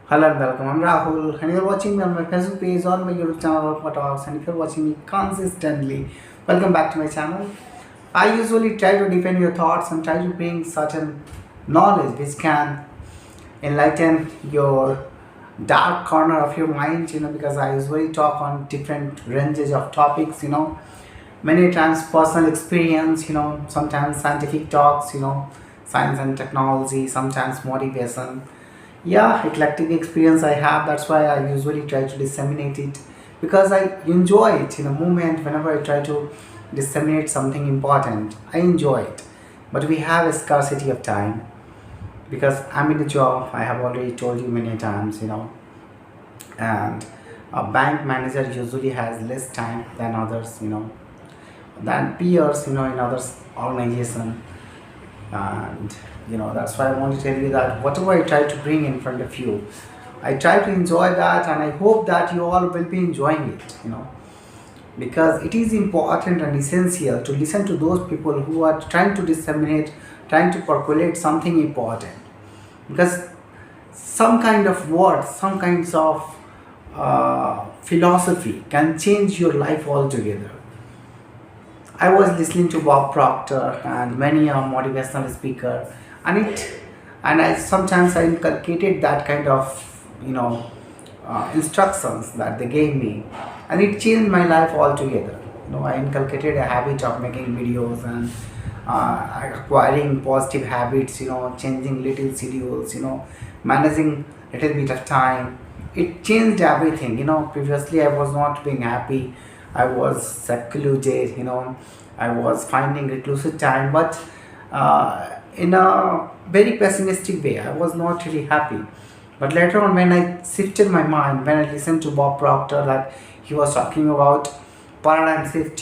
Hello and welcome. I'm Rahul, and you're watching me on my Facebook page or my YouTube channel for talks. And if you're watching me consistently, welcome back to my channel. I usually try to defend your thoughts and try to bring certain knowledge which can enlighten your dark corner of your mind. Because I usually talk on different ranges of topics. Many times personal experience. Sometimes scientific talks. Science and technology. Sometimes motivation, yeah, eclectic experience I have. That's why I usually try to disseminate it because I enjoy it in a moment. Whenever I try to disseminate something important, I enjoy it. But we have a scarcity of time because I'm in a job. I have already told you many times, and a bank manager usually has less time than others, than peers, in others organization. And that's why I want to tell you that whatever I try to bring in front of you, I try to enjoy that, and I hope that you all will be enjoying it, because it is important and essential to listen to those people who are trying to disseminate, trying to percolate something important, because some kind of words, some kinds of philosophy can change your life altogether. I was listening to Bob Proctor and many a motivational speaker, and I sometimes I inculcated that kind of instructions that they gave me, and it changed my life altogether. I inculcated a habit of making videos and acquiring positive habits. Changing little schedules. Managing little bit of time. It changed everything. Previously I was not being happy. I was secluded. I was finding reclusive time, but in a very pessimistic way. I was not really happy. But later on, when I shifted my mind, when I listened to Bob Proctor, that he was talking about paradigm shift,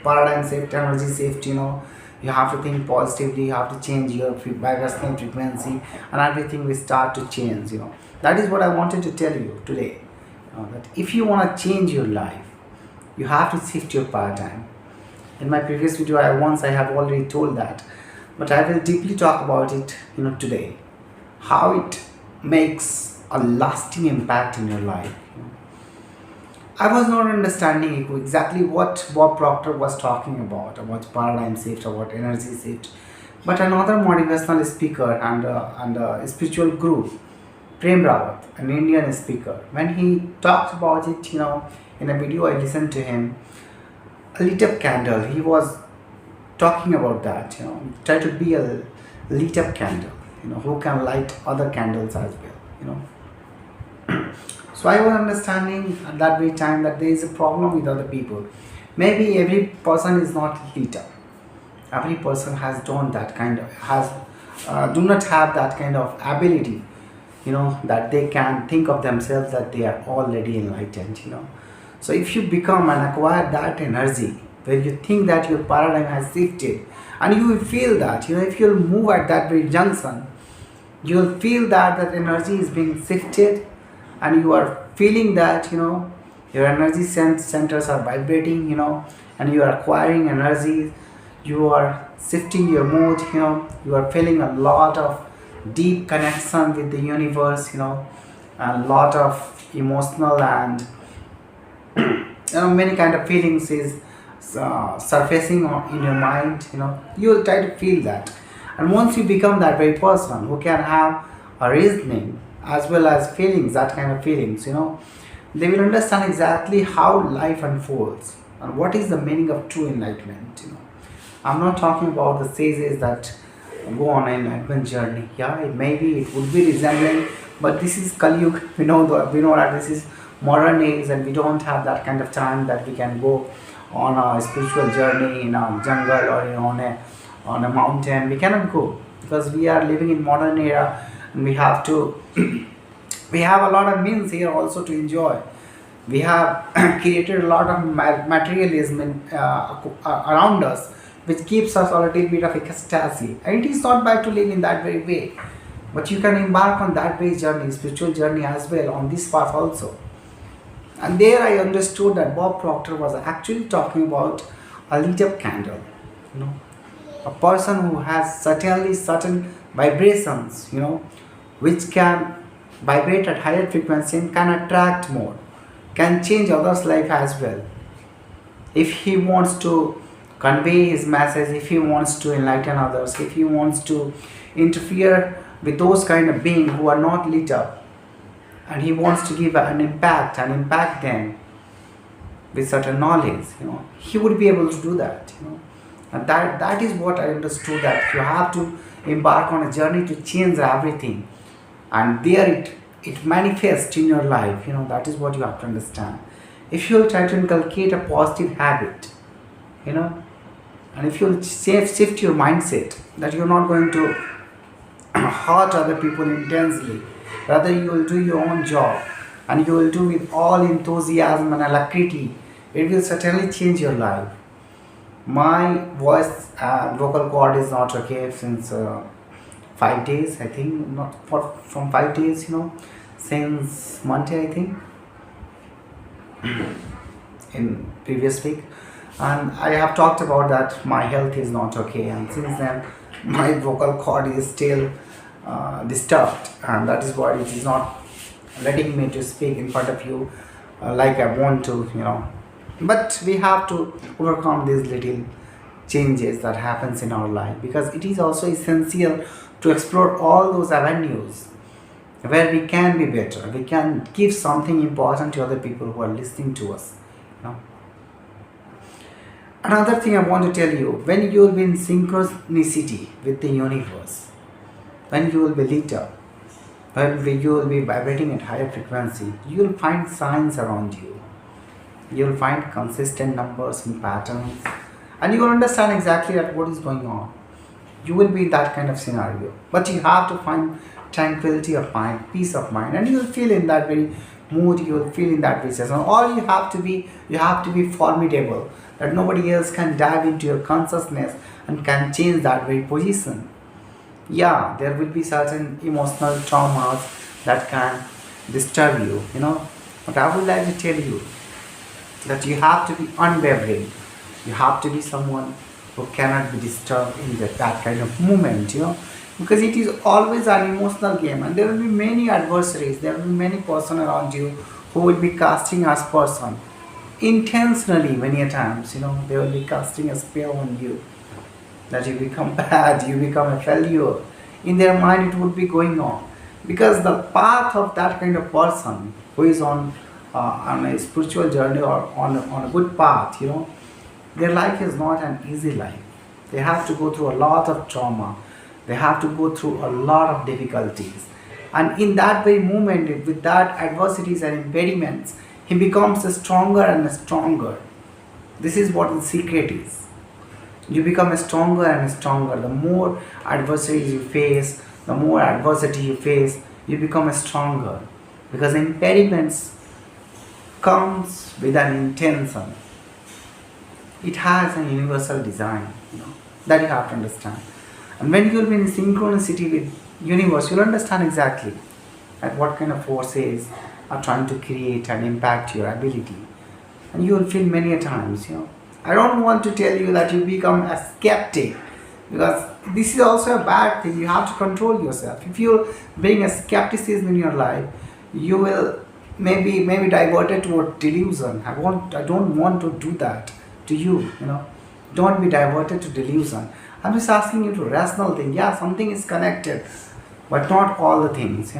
paradigm shift, energy shift, you have to think positively, you have to change your vibrational frequency, and everything will start to change. That is what I wanted to tell you today. That if you want to change your life, you have to shift your paradigm. In my previous video, I have already told that, but I will deeply talk about it, today. How it makes a lasting impact in your life. I was not understanding exactly what Bob Proctor was talking about paradigm shift, about energy shift. But another motivational speaker and a spiritual guru, Prem Rawat, an Indian speaker, when he talked about it, in a video I listened to him, a lit up candle. He was talking about that, try to be a lit up candle, who can light other candles as well, So I was understanding at that very time that there is a problem with other people. Maybe every person is not lit up. Every person has done that kind of has do not have that kind of ability, that they can think of themselves that they are already enlightened. So if you become and acquire that energy where you think that your paradigm has shifted, and you will feel that, if you'll move at that very junction, you will feel that that energy is being shifted, and you are feeling that your energy centers are vibrating, and you are acquiring energy, you are shifting your mood, you are feeling a lot of deep connection with the universe, and a lot of emotional and many kind of feelings is surfacing in your mind. You will try to feel that, and once you become that very person who can have a reasoning as well as feelings, that kind of feelings, they will understand exactly how life unfolds and what is the meaning of true enlightenment. I'm not talking about the sages that go on an enlightenment journey. Yeah, maybe it would be resembling, but this is Kali Yuga. We know that this is modern age, and we don't have that kind of time that we can go on a spiritual journey in a jungle or on a mountain. We cannot go because we are living in modern era, and we have to we have a lot of means here also to enjoy. We have created a lot of materialism around us, which keeps us a little bit of ecstasy, and it is not bad to live in that very way, but you can embark on that way journey, spiritual journey as well, on this path also. And there I understood that Bob Proctor was actually talking about a lit up candle, you know, a person who has certainly certain vibrations, which can vibrate at higher frequency and can attract more, can change others' life as well. If he wants to convey his message, if he wants to enlighten others, if he wants to interfere with those kind of beings who are not lit up, and he wants to give an impact and impact them with certain knowledge, he would be able to do that, and that is what I understood, that you have to embark on a journey to change everything, and there it manifests in your life. That is what you have to understand. If you'll try to inculcate a positive habit, you know and if you'll shift your mindset that you're not going to hurt other people intensely, rather you will do your own job and you will do with all enthusiasm and alacrity, it will certainly change your life. My vocal cord is not okay since 5 days, I think, not for from 5 days, since Monday, I think, in previous week, and I have talked about that my health is not okay, and since then my vocal cord is still disturbed, and that is why it is not letting me to speak in front of you like I want to. But we have to overcome these little changes that happens in our life, because it is also essential to explore all those avenues where we can be better, we can give something important to other people who are listening to us. you know. Another thing I want to tell you, when you will be in synchronicity with the universe, when you will be lit up, when you will be vibrating at higher frequency, you will find signs around you. You will find consistent numbers and patterns, and you will understand exactly at what is going on. You will be in that kind of scenario, but you have to find tranquility of mind, peace of mind, and you will feel in that very mood. You will feel in that way. And all you have to be formidable, that nobody else can dive into your consciousness and can change that very position. Yeah, there will be certain emotional traumas that can disturb you, but I would like to tell you that you have to be unwavering. You have to be someone who cannot be disturbed in that kind of moment, because it is always an emotional game, and there will be many adversaries, there will be many person around you who will be casting aspersion intentionally many a times, they will be casting a spell on you, that you become bad, you become a failure. In their mind, it would be going on, because the path of that kind of person who is on a spiritual journey or on a good path, their life is not an easy life. They have to go through a lot of trauma. They have to go through a lot of difficulties. And in that very moment, with that adversities and impediments, he becomes stronger and stronger. This is what the secret is. You become stronger and stronger. The more adversities you face, the more adversity you face, you become stronger. Because impediments comes with an intention. It has a universal design, that you have to understand. And when you will be in synchronicity with universe, you'll understand exactly at what kind of forces are trying to create and impact your ability. And you will feel many a times. I don't want to tell you that you become a skeptic, because this is also a bad thing. You have to control yourself. If you bring a skepticism in your life, you will maybe diverted toward delusion. I don't want to do that to you. Don't be diverted to delusion. I'm just asking you to rational think. Yeah, something is connected, but not all the things,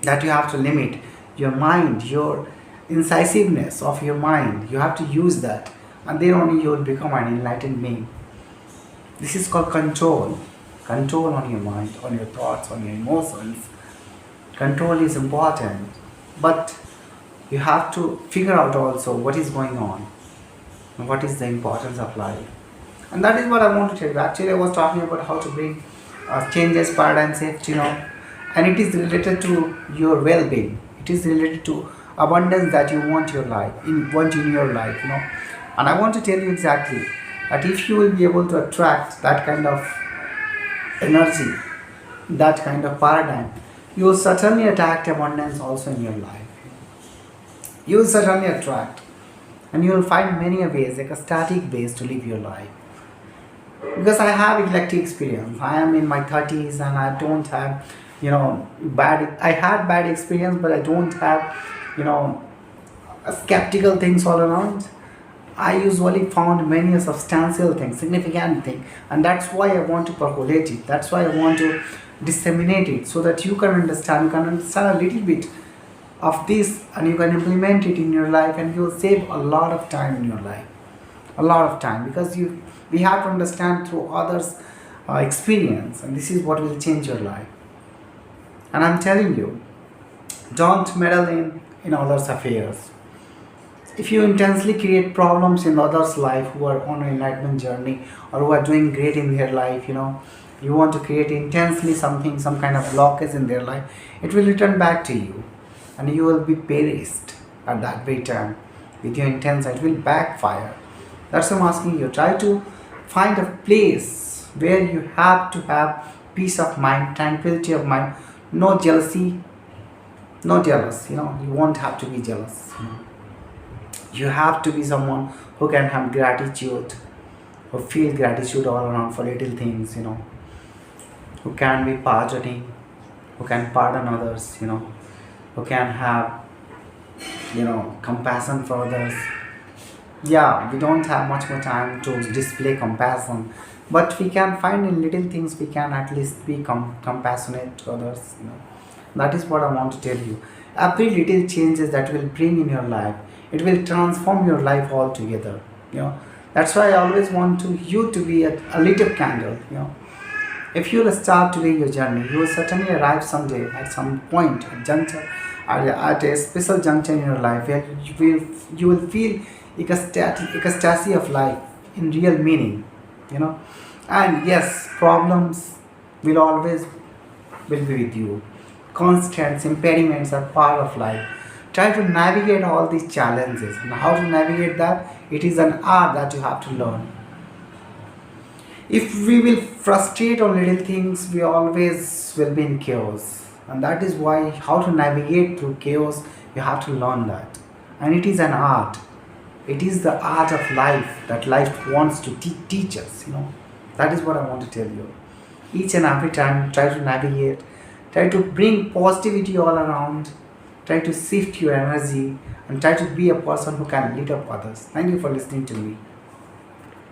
that you have to limit your mind, your incisiveness of your mind. You have to use that, and then only you will become an enlightened being. This is called control. Control on your mind, on your thoughts, on your emotions. Control is important, but you have to figure out also what is going on, and what is the importance of life. And that is what I want to tell you. Actually, I was talking about how to bring changes, paradigm shift, and it is related to your well-being. It is related to abundance that you want your life, want in your life. And I want to tell you exactly that if you will be able to attract that kind of energy, that kind of paradigm, you will certainly attract abundance also in your life. You will certainly attract, and you will find many ways, like a static ways to live your life. Because I have eclectic experience. I am in my 30s and I don't have bad. I had bad experience, but I don't have, you know skeptical things all around. I usually found many a substantial thing, significant thing, and that's why I want to percolate it. That's why I want to disseminate it so that you can understand. You can understand a little bit of this, and you can implement it in your life, and you will save a lot of time in your life, a lot of time, because you we have to understand through others' experience, and this is what will change your life. And I'm telling you, don't meddle in others' affairs. If you intensely create problems in others' life who are on an enlightenment journey or who are doing great in their life, you want to create intensely something, some kind of blockage in their life, it will return back to you, and you will be perished at that very time with your intense. It will backfire. That's why I'm asking you. Try to find a place where you have to have peace of mind, tranquility of mind, no jealousy, no jealous. You won't have to be jealous. You have to be someone who can have gratitude, who feel gratitude all around for little things, who can be pardoning, who can pardon others, who can have, compassion for others. Yeah, we don't have much more time to display compassion, but we can find in little things we can at least be compassionate to others. That is what I want to tell you. Every little changes that will bring in your life, it will transform your life altogether. That's why I always want you to be a lit up candle. If you will start today your journey, you will certainly arrive someday at some point, at juncture, at a special juncture in your life where you will feel ecstasy of life in real meaning. You know, and yes, problems will always will be with you. Constraints, impediments are part of life. Try to navigate all these challenges. And how to navigate that? It is an art that you have to learn. If we will frustrate on little things, we always will be in chaos. And that is why how to navigate through chaos, you have to learn that. And it is an art. It is the art of life that life wants to teach us. That is what I want to tell you. Each and every time, try to navigate, try to bring positivity all around, try to shift your energy, and try to be a person who can lead up others. Thank you for listening to me.